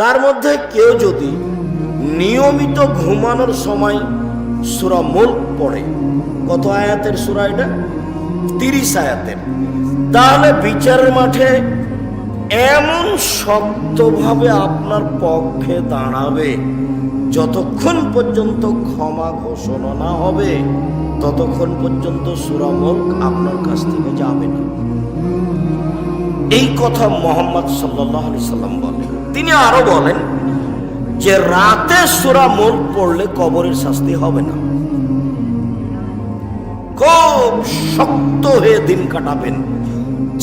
তার মধ্যে কেউ যদি নিয়মিত ঘুমানোর সময় সূরা মুলক পড়ে, কত আয়াতের সূরা এটা? 30 আয়াতের, তাহলে বিচারের মাঠে এমন শক্তভাবে আপনার পক্ষে দাঁড়াবে, যতক্ষণ পর্যন্ত ক্ষমা ঘোষণা না হবে ততক্ষণ পর্যন্ত সূরা মুলক আপনার কাছ থেকে যাবে না। এই কথা মুহাম্মদ সাল্লাল্লাহু আলাইহি সাল্লাম বলেন। তিনি আরো বলেন যে রাতে সূরা মুলক পড়লে কবরের শাস্তি হবে না। খুব শক্ত হয়ে দিন কাটাবেন,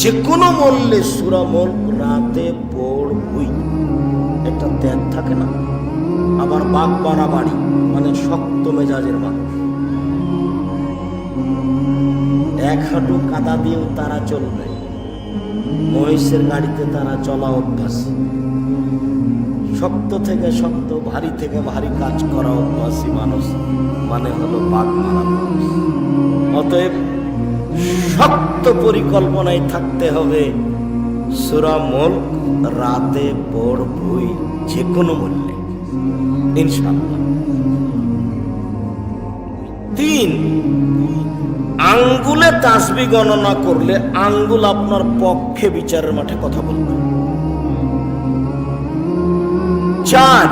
যে কোনো মূল্যে সূরা মুলক রাতে পড়বই। একটা ত্যাগ থাকে না, আবার বাপ বাড়াবাড়ি, মানে শক্ত মেজাজের মানুষ। এক হাঁটু কাদা দিয়েও তারা চলবে, মহিষের গাড়িতে তারা চলা অভ্যাস। শক্ত থেকে শক্ত, ভারী থেকে ভারী কাজ করা অভ্যাসী মানুষ মানে হলো বাঘ মারা মানুষ। অতএব শক্ত পরিকল্পনায় থাকতে হবে, সূরা মুলক রাতে পড়বই যে কোনো মূল্যে, ইনশাআল্লাহ। 3, আঙ্গুলে তাসবিহ গণনা করলে আঙ্গুল আপনার পক্ষে বিচারের মাঠে কথা বলবে। 4,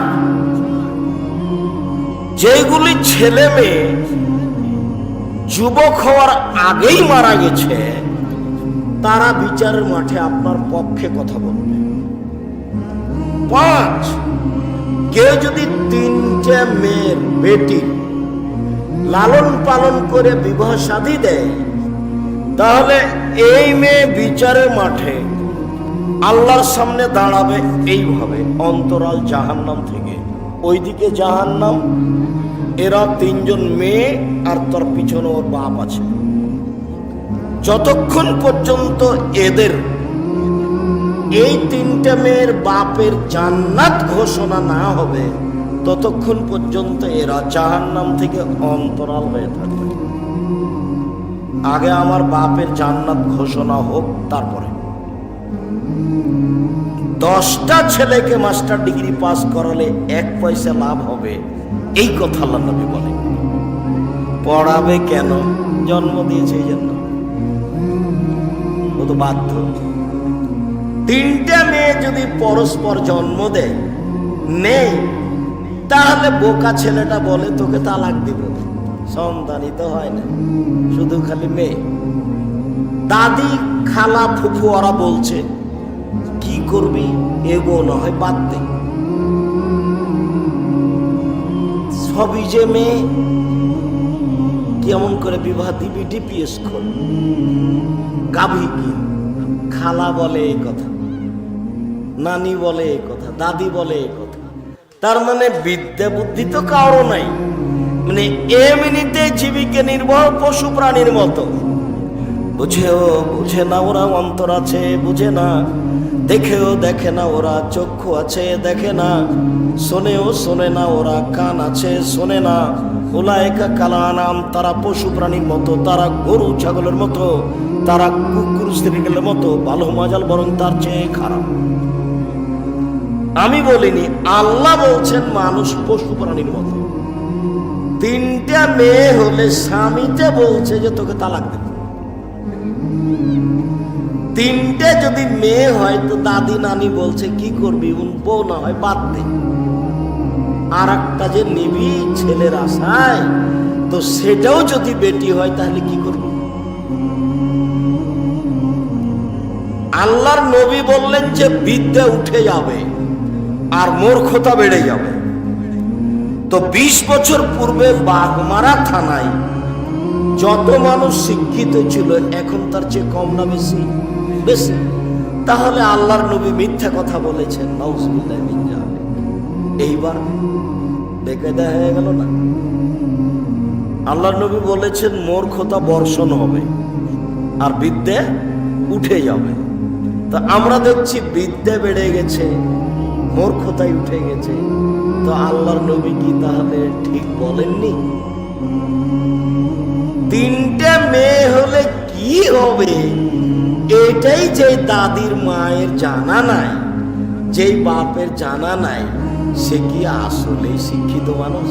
যেগুলি ছেলে মেয়ে যুবক হওয়ার আগেই মারা গেছে, তারা বিচারের মাঠে আপনার পক্ষে কথা বলবে। 5, কেউ যদি 3টে মেয়ের বেটি লালন পালন করে বিবাহ শাদী দেয়, তাহলে এই মেয়ে বিচারের মাঠে আল্লাহর সামনে দাঁড়াবে এইভাবে, অন্তরাল জাহান্নাম থেকে, ওইদিকে জাহান্নাম, এরা 3জন মেয়ে আর তার পিছনে ওর বাপ আছে। যতক্ষণ পর্যন্ত এদের এই 3টে মেয়ের বাপের জান্নাত ঘোষণা না হবে ততক্ষণ পর্যন্ত এরা জাহান্নাম থেকে অন্তরাল হয়ে থাকবে। আগে আমার বাপের জান্নাত ঘোষণা হোক, তারপরে। 10টা ছেলেকে মাস্টার ডিগ্রি পাস করালে 1 পয়সা লাভ হবে, এই কথা আল্লাহ নবী বলেন। পড়াবে কেন? জন্ম দিয়েছে এই জন্য, ও তো বাধ্য। 3টে মেয়ে যদি পরস্পর জন্ম দেয় নেই, তাহলে বোকা ছেলেটা বলে তোকে তালাক দিব, সন্তানই তো হয় না, শুধু খালি মেয়ে। দাদি, খালা, ফুফু ওরা বলছে কি করবি, এগো না হয় বাদ দে, সবই যে মেয়ে, কেমন করে বিবাহ দিবি? ডিপিএস খোল, গাভী কি? খালা বলে এই কথা, নানি বলে এই কথা, দাদি বলে এই কথা। তার মানে বিদ্যা বুদ্ধি তো কারো নাই, মানে এমনিতে জীবিকা নির্বাহ পশু প্রাণীর মতো। বুঝেও বুঝে না ওরা, অন্তর আছে বুঝে না, দেখেও দেখে না ওরা, চক্ষু আছে দেখে না, শোনেও শোনে না ওরা, কান আছে শোনে না। উলাইকা কালানাম, তারা পশু প্রাণীর মতো, তারা গরু ছাগলের মতো, তারা কুকুর শ্রীগেলের মতো, ভালো মাজাল বরং তার চেয়ে খারাপ। আমি বলিনি, আল্লাহ বলছেন মানুষ পশু প্রাণীর মতো। 3টে মেয়ে হলে স্বামীতে বলছে যে তোকে তালাক দেবে। 3টে যদি মেয়ে হয় তো দাদি নানি বলছে কি করবি, বউ না হয় বাদ দে। আর একটা যে নিবি ছেলের আশায়, তো সেটাও যদি বেটি হয় তাহলে কি করবি? আল্লাহর নবী বললেন যে বিদ্যা উঠে যাবে আর মূর্খতা বেড়ে যাবে। তো 20 বছর পূর্বে বাগমারা থানায় যত মানুষ শিক্ষিত ছিল এখন তার চেয়ে কম না বেশি? বেশি। তাহলে আল্লাহর নবী মিথ্যা কথা বলেছেন, নাউজুবিল্লাহ মিন যালিক। এইবার বেকায়দা হয়ে গেল না? আল্লাহর নবী বলেছেন মূর্খতা বর্ষণ হবে আর বিদ্যা উঠে যাবে। তো আমরা দেখছি বিদ্যা বেড়ে গেছে, মূর্খতাই উঠে গেছে। তো আল্লাহর নবী কি তাহলে ঠিক বলেননি? 3টে মেয়ে হলে কি হবে এটাই যে দাদির মায়ের জানা নাই, যেই বাপের জানা নাই সে কি আসলে শিক্ষিত মানুষ?